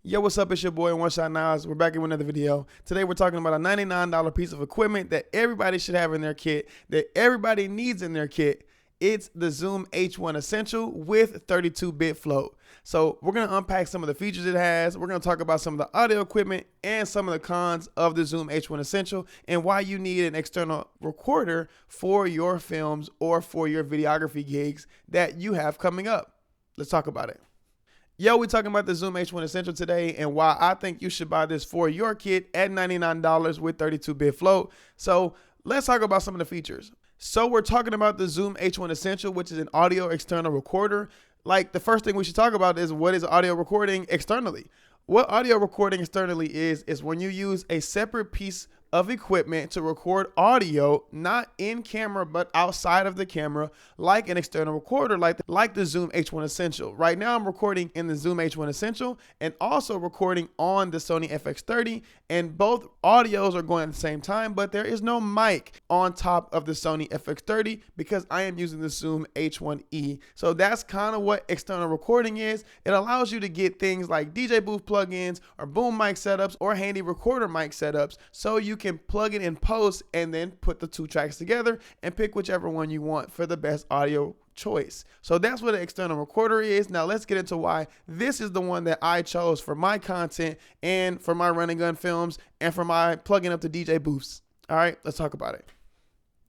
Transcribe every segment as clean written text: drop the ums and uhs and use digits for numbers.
Yo, what's up? It's your boy One Shot Nas. We're back in another video. Today we're talking about a $99 piece of equipment that everybody should have in their kit, that everybody needs in their kit. It's the Zoom H1 Essential with 32-bit float. So we're going to unpack some of the features it has. We're going to talk about some of the audio equipment and some of the cons of the Zoom H1 Essential and why you need an external recorder for your films or for your videography gigs that you have coming up. Let's talk about it. Yo, we're talking about the Zoom H1 Essential today and why I think you should buy this for your kit at $99 with 32-bit float. So let's talk about some of the features. So we're talking about the Zoom H1 Essential, which is an audio external recorder. Like, the first thing we should talk about is what is audio recording externally. What audio recording externally is when you use a separate piece of equipment to record audio, not in camera, but outside of the camera, like an external recorder, like the Zoom H1 Essential. Right now I'm recording in the Zoom H1 Essential and also recording on the Sony Fx30, and both audios are going at the same time, but there is no mic on top of the Sony Fx30 because I am using the Zoom H1E. So that's kind of what external recording is. It allows you to get things like DJ booth plugins or boom mic setups or handy recorder mic setups, so you can plug it in post and then put the two tracks together and pick whichever one you want for the best audio choice. So that's what an external recorder is. Now let's get into why this is the one that I chose for my content and for my run and gun films and for my plugging up the DJ booths. All right, let's talk about it.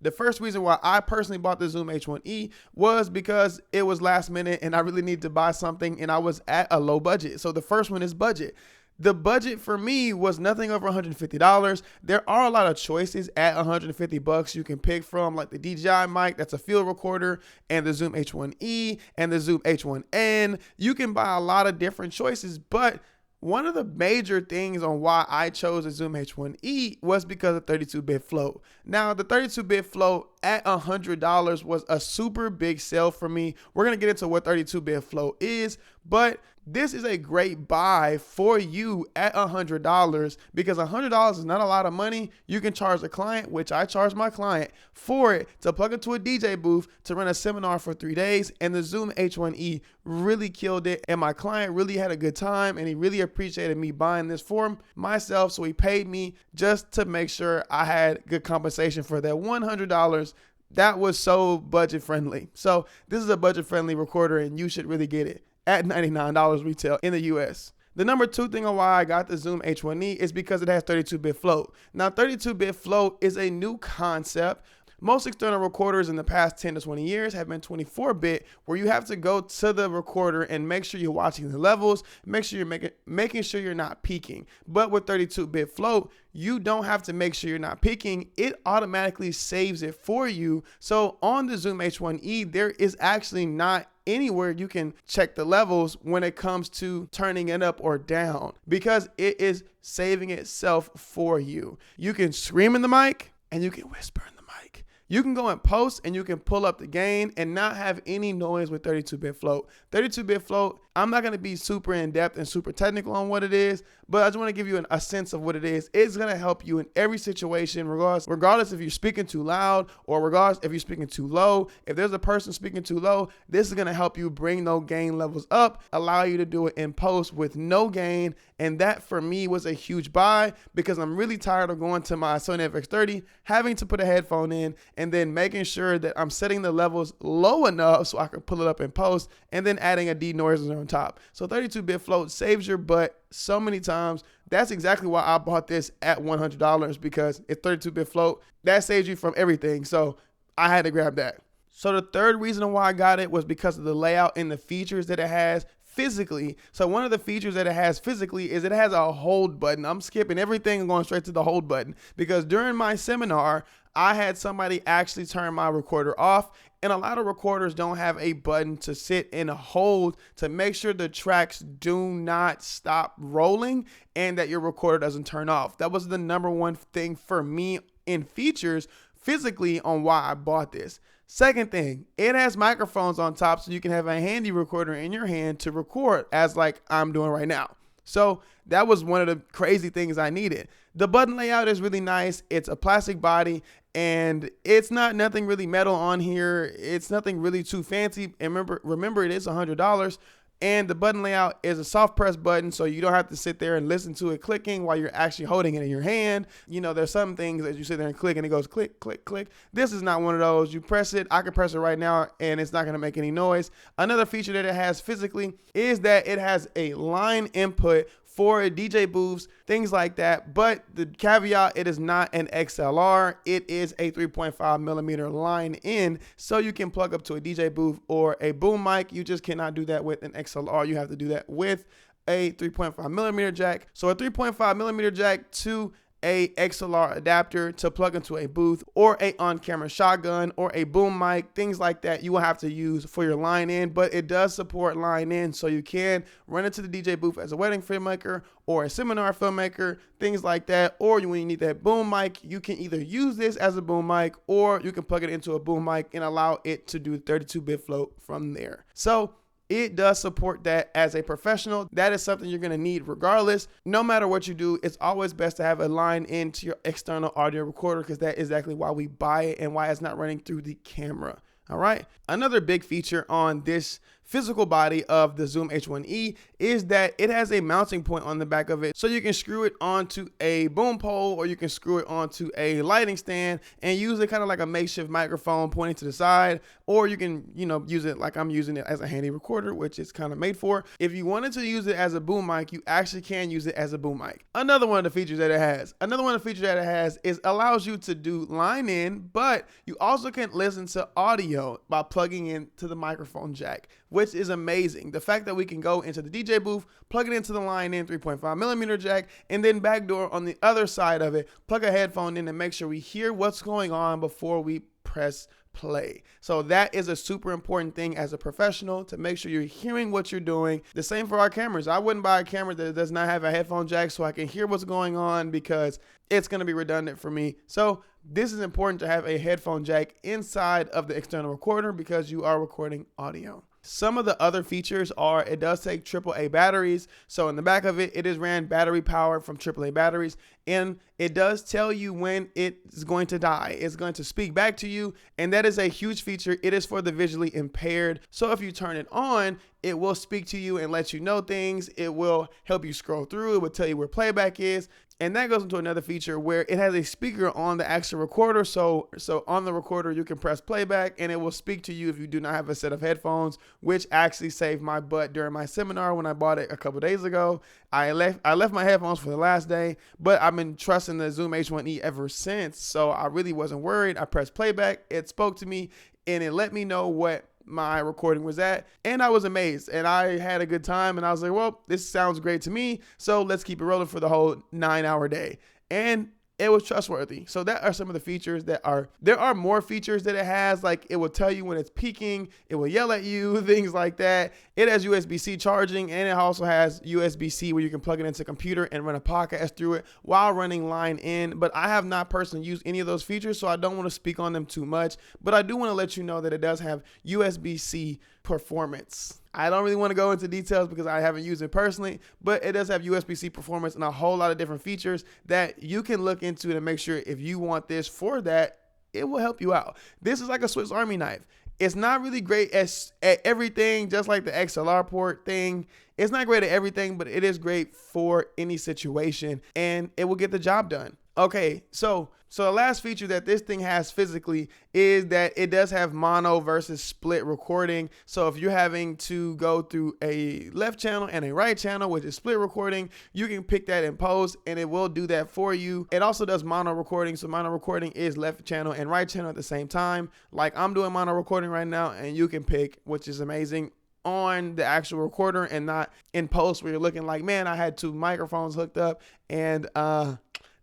The first reason why I personally bought the Zoom H1E was because it was last minute and I really needed to buy something and I was at a low budget. So the first one is budget. The budget for me was nothing over $150. There are a lot of choices at $150 you can pick from, like the DJI mic, that's a field recorder, and the Zoom H1E and the Zoom H1N. You can buy a lot of different choices, but one of the major things on why I chose the Zoom H1E was because of 32-bit float. Now, the 32-bit float at $100 was a super big sale for me. We're going to get into what 32-bit float is, but this is a great buy for you at $100 because $100 is not a lot of money. You can charge a client, which I charge my client for it, to plug into a DJ booth to run a seminar for 3 days. And the Zoom H1E really killed it. And my client really had a good time and he really appreciated me buying this for myself. So he paid me just to make sure I had good compensation for that $100. That was so budget friendly. So this is a budget friendly recorder and you should really get it at $99 retail in the US. The number two thing on why I got the Zoom H1E is because it has 32-bit float. Now, 32-bit float is a new concept. Most external recorders in the past 10 to 20 years have been 24-bit, where you have to go to the recorder and make sure you're watching the levels, make sure you're making sure you're not peaking. But with 32-bit float, you don't have to make sure you're not peaking. It automatically saves it for you. So on the Zoom H1E, there is actually not anywhere you can check the levels when it comes to turning it up or down because it is saving itself for you. You can scream in the mic and you can whisper in the mic. You can go in post and you can pull up the gain and not have any noise with 32-bit float. 32-bit float, I'm not going to be super in depth and super technical on what it is, but I just want to give you a sense of what it is. It's going to help you in every situation, regardless if you're speaking too loud or regardless if you're speaking too low. If there's a person speaking too low, this is going to help you bring those gain levels up, allow you to do it in post with no gain. And that for me was a huge buy because I'm really tired of going to my Sony Fx30, having to put a headphone in and then making sure that I'm setting the levels low enough so I can pull it up in post and then adding a denoiser on top. So 32-bit float saves your butt so many times. That's exactly why I bought this at $100 because it's 32-bit float. That saves you from everything. So I had to grab that. So the third reason why I got it was because of the layout and the features that it has physically. So one of the features that it has physically is it has a hold button. I'm skipping everything and going straight to the hold button because during my seminar, I had somebody actually turn my recorder off, and a lot of recorders don't have a button to sit and hold to make sure the tracks do not stop rolling and that your recorder doesn't turn off. That was the number one thing for me in features physically on why I bought this. Second thing, it has microphones on top so you can have a handy recorder in your hand to record as like I'm doing right now. So that was one of the crazy things I needed. The button layout is really nice. It's a plastic body and it's not nothing really metal on here. It's nothing really too fancy. And remember it is $100. And the button layout is a soft press button, so you don't have to sit there and listen to it clicking while you're actually holding it in your hand. You know, there's some things that you sit there and click and it goes click, click, click. This is not one of those. You press it, I can press it right now and it's not gonna make any noise. Another feature that it has physically is that it has a line input for DJ booths, things like that. But the caveat, it is not an XLR. It is a 3.5 millimeter line in, so you can plug up to a DJ booth or a boom mic. You just cannot do that with an XLR. You have to do that with a 3.5 millimeter jack. So a 3.5 millimeter jack to a XLR adapter to plug into a booth or a on-camera shotgun or a boom mic, things like that you will have to use for your line in, but it does support line in, so you can run into the DJ booth as a wedding filmmaker or a seminar filmmaker, things like that. Or when you need that boom mic, you can either use this as a boom mic or you can plug it into a boom mic and allow it to do 32-bit float from there. So it does support that as a professional. That is something you're going to need regardless. No matter what you do, it's always best to have a line into your external audio recorder, because that is exactly why we buy it and why it's not running through the camera. All right. Another big feature on this physical body of the Zoom H1E is that it has a mounting point on the back of it, so you can screw it onto a boom pole or you can screw it onto a lighting stand and use it kind of like a makeshift microphone pointing to the side, or you can, you know, use it like I'm using it as a handy recorder, which it's kind of made for. If you wanted to use it as a boom mic, you actually can use it as a boom mic. Another one of the features that it has is allows you to do line in, but you also can listen to audio by plugging into the microphone jack, which is amazing. The fact that we can go into the DJ booth, plug it into the line in 3.5 millimeter jack, and then backdoor on the other side of it, plug a headphone in and make sure we hear what's going on before we press play. So that is a super important thing as a professional, to make sure you're hearing what you're doing. The same for our cameras. I wouldn't buy a camera that does not have a headphone jack so I can hear what's going on, because it's going to be redundant for me. So this is important to have a headphone jack inside of the external recorder because you are recording audio. Some of the other features are it does take AAA batteries. So in the back of it, it is ran battery power from AAA batteries, and it does tell you when it is going to die. It's going to speak back to you, and that is a huge feature. It is for the visually impaired. So if you turn it on, it will speak to you and let you know things. It will help you scroll through. It will tell you where playback is. And that goes into another feature where it has a speaker on the actual recorder. So on the recorder, you can press playback and it will speak to you if you do not have a set of headphones, which actually saved my butt during my seminar when I bought it a couple days ago. I left my headphones for the last day, but I've been trusting the Zoom H1E ever since. So I really wasn't worried. I pressed playback. It spoke to me and it let me know what my recording was at, and I was amazed and I had a good time, and I was like, well, this sounds great to me, so let's keep it rolling for the whole 9-hour day. And it was trustworthy. So that are some of the features that are, there are more features that it has, like it will tell you when it's peaking, it will yell at you, things like that. It has USB-C charging, and it also has USB-C where you can plug it into a computer and run a podcast through it while running line in. But I have not personally used any of those features, so I don't want to speak on them too much, but I do want to let you know that it does have USB-C performance. I don't really want to go into details because I haven't used it personally, but it does have USB-C performance and a whole lot of different features that you can look into to make sure if you want this for that, it will help you out. This is like a Swiss Army knife. It's not really great at everything, just like the XLR port thing. It's not great at everything, but it is great for any situation and it will get the job done. Okay, so the last feature that this thing has physically is that it does have mono versus split recording. So if you're having to go through a left channel and a right channel, which is split recording, you can pick that in post and it will do that for you. It also does mono recording. So mono recording is left channel and right channel at the same time. Like I'm doing mono recording right now, and you can pick, which is amazing, on the actual recorder and not in post where you're looking like, man, I had 2 microphones hooked up and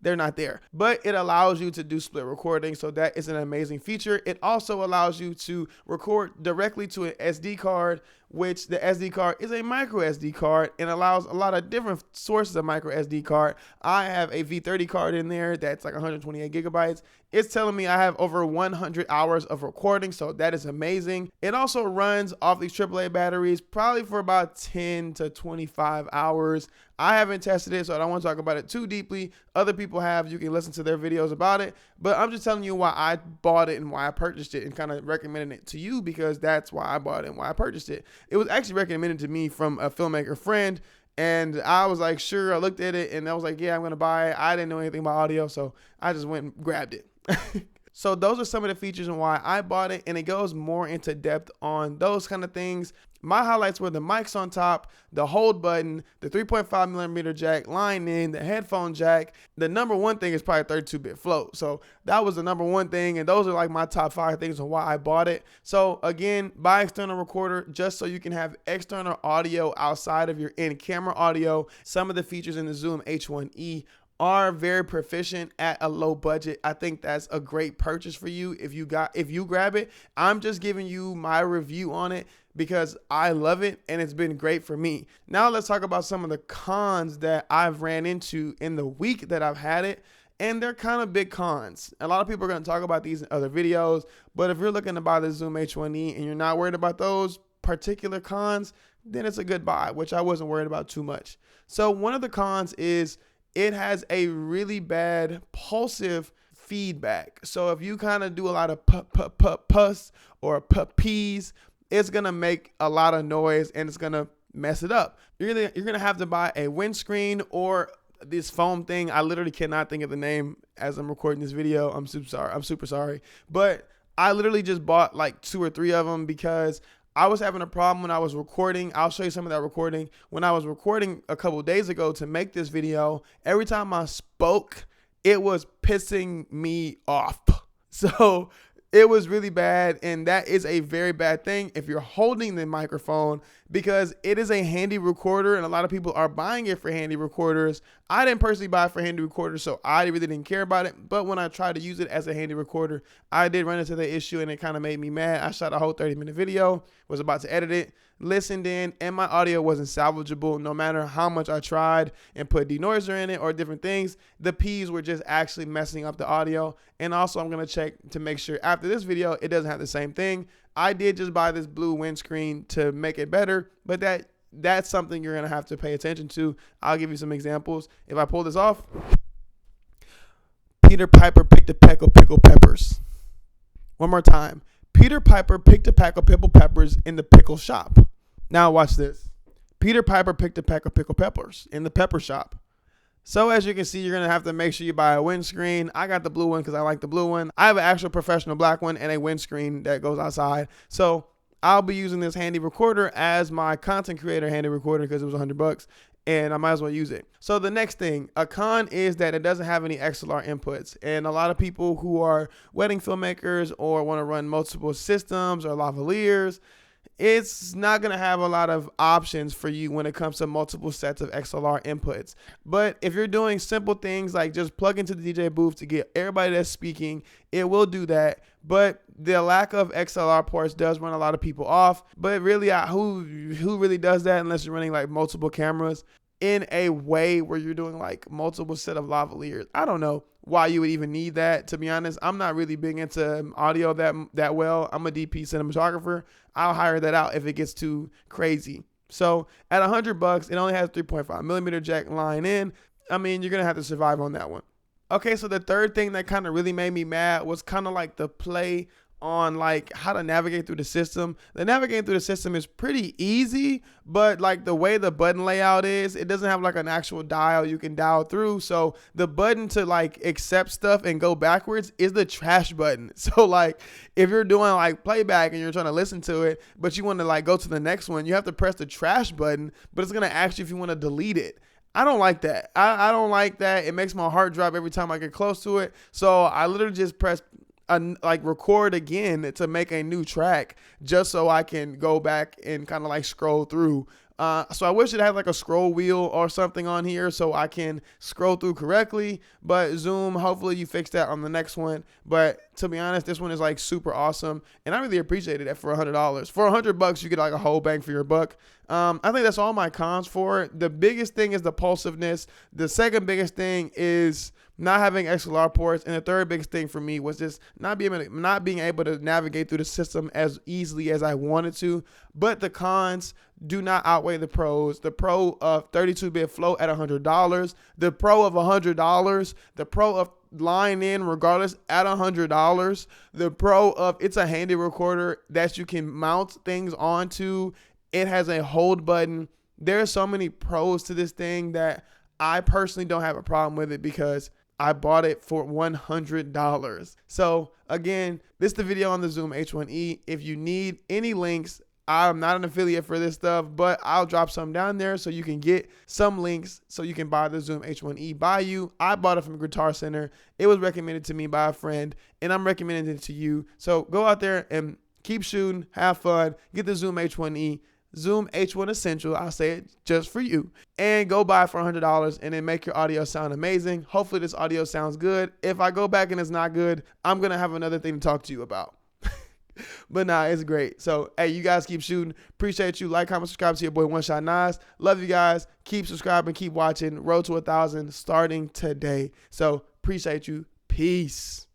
they're not there. But it allows you to do split recording, so that is an amazing feature. It also allows you to record directly to an SD card, which the SD card is a micro SD card and allows a lot of different sources of micro SD card. I have a V30 card in there that's like 128 gigabytes. It's telling me I have over 100 hours of recording, so that is amazing. It also runs off these AAA batteries probably for about 10 to 25 hours. I haven't tested it, so I don't want to talk about it too deeply. Other people have. You can listen to their videos about it. But I'm just telling you why I bought it and why I purchased it and kind of recommending it to you, because that's why I bought it and why I purchased it. It was actually recommended to me from a filmmaker friend. And I was like, sure. I looked at it and I was like, yeah, I'm going to buy it. I didn't know anything about audio, so I just went and grabbed it. So those are some of the features and why I bought it, and it goes more into depth on those kind of things. My highlights were the mics on top, the hold button, the 3.5mm jack line in, the headphone jack. The number one thing is probably 32-bit float. So that was the number one thing, and those are like my top 5 things on why I bought it. So again, buy external recorder just so you can have external audio outside of your in-camera audio. Some of the features in the Zoom H1E are very proficient at a low budget. I think that's a great purchase for you if you grab it. I'm just giving you my review on it because I love it and it's been great for me. Now let's talk about some of the cons that I've ran into in the week that I've had it. And they're kind of big cons. A lot of people are going to talk about these in other videos, but if you're looking to buy the Zoom H1E and you're not worried about those particular cons, then it's a good buy, which I wasn't worried about too much. So one of the cons is it has a really bad pulsive feedback. So if you kind of do a lot of puss or puppies, it's going to make a lot of noise and it's going to mess it up. You're going to have to buy a windscreen or this foam thing. I literally cannot think of the name as I'm recording this video. I'm super sorry. But I literally just bought like 2 or 3 of them because I was having a problem when I was recording. I'll show you some of that recording. When I was recording a couple days ago to make this video, every time I spoke, it was pissing me off. So it was really bad, and that is a very bad thing if you're holding the microphone, because it is a handy recorder and a lot of people are buying it for handy recorders. I didn't personally buy it for handy recorders, so I really didn't care about it. But when I tried to use it as a handy recorder, I did run into the issue and it kind of made me mad. I shot a whole 30-minute video, was about to edit it, listened in, and my audio wasn't salvageable no matter how much I tried and put denoiser in it or different things. The P's were just actually messing up the audio. And also I'm going to check to make sure after this video it doesn't have the same thing. I did just buy this blue windscreen to make it better, but that's something you're going to have to pay attention to. I'll give you some examples. If I pull this off, Peter Piper picked a peck of pickled peppers. One more time. Peter Piper picked a pack of pickled peppers in the pickle shop. Now watch this. Peter Piper picked a pack of pickled peppers in the pepper shop. So as you can see, you're going to have to make sure you buy a windscreen. I got the blue one because I like the blue one. I have an actual professional black one and a windscreen that goes outside. So I'll be using this handy recorder as my content creator handy recorder because it was $100 and I might as well use it. So the next thing, a con is that it doesn't have any XLR inputs. And a lot of people who are wedding filmmakers or want to run multiple systems or lavaliers, it's not going to have a lot of options for you when it comes to multiple sets of XLR inputs. But if you're doing simple things like just plug into the DJ booth to get everybody that's speaking, it will do that. But the lack of XLR ports does run a lot of people off. But really, who really does that unless you're running like multiple cameras in a way where you're doing like multiple set of lavaliers? I don't know why you would even need that, to be honest. I'm not really big into audio that well. I'm a DP cinematographer. I'll hire that out if it gets too crazy. So at $100, it only has 3.5mm jack line in. I mean, you're going to have to survive on that one. Okay, so the third thing that kind of really made me mad was kind of like the play on like how to navigate through the system. The navigating through the system is pretty easy, but like the way the button layout is, it doesn't have like an actual dial you can dial through. So the button to like accept stuff and go backwards is the trash button. So like if you're doing like playback and you're trying to listen to it, but you want to like go to the next one, you have to press the trash button, but it's going to ask you if you want to delete it. I don't like that. I don't like that. It makes my heart drop every time I get close to it. So I literally just press like record again to make a new track just so I can go back and kind of like scroll through. So I wish it had like a scroll wheel or something on here so I can scroll through correctly. But Zoom, hopefully you fix that on the next one. But to be honest, this one is like super awesome. And I really appreciated it for $100. For $100, you get like a whole bang for your buck. I think that's all my cons for it. The biggest thing is the pulsiveness. The second biggest thing is not having XLR ports, and the third biggest thing for me was just not being able to navigate through the system as easily as I wanted to. But the cons do not outweigh the pros. The pro of 32-bit float at $100, the pro of $100, the pro of line in regardless at $100, the pro of it's a handy recorder that you can mount things onto. It has a hold button. There are so many pros to this thing that I personally don't have a problem with it because I bought it for $100. So again, this is the video on the Zoom H1E. If you need any links, I'm not an affiliate for this stuff, but I'll drop some down there so you can get some links so you can buy the Zoom H1E by you. I bought it from Guitar Center. It was recommended to me by a friend, and I'm recommending it to you. So go out there and keep shooting, have fun, get the Zoom H1E. Zoom H1 Essential, I'll say it just for you, and go buy it for $100 and then make your audio sound amazing. Hopefully this audio sounds good. If I go back and it's not good, I'm going to have another thing to talk to you about. But nah, it's great. So, hey, you guys keep shooting. Appreciate you. Like, comment, subscribe to your boy One Shot Nas. Love you guys. Keep subscribing, keep watching. Road to 1,000 starting today. So, appreciate you. Peace.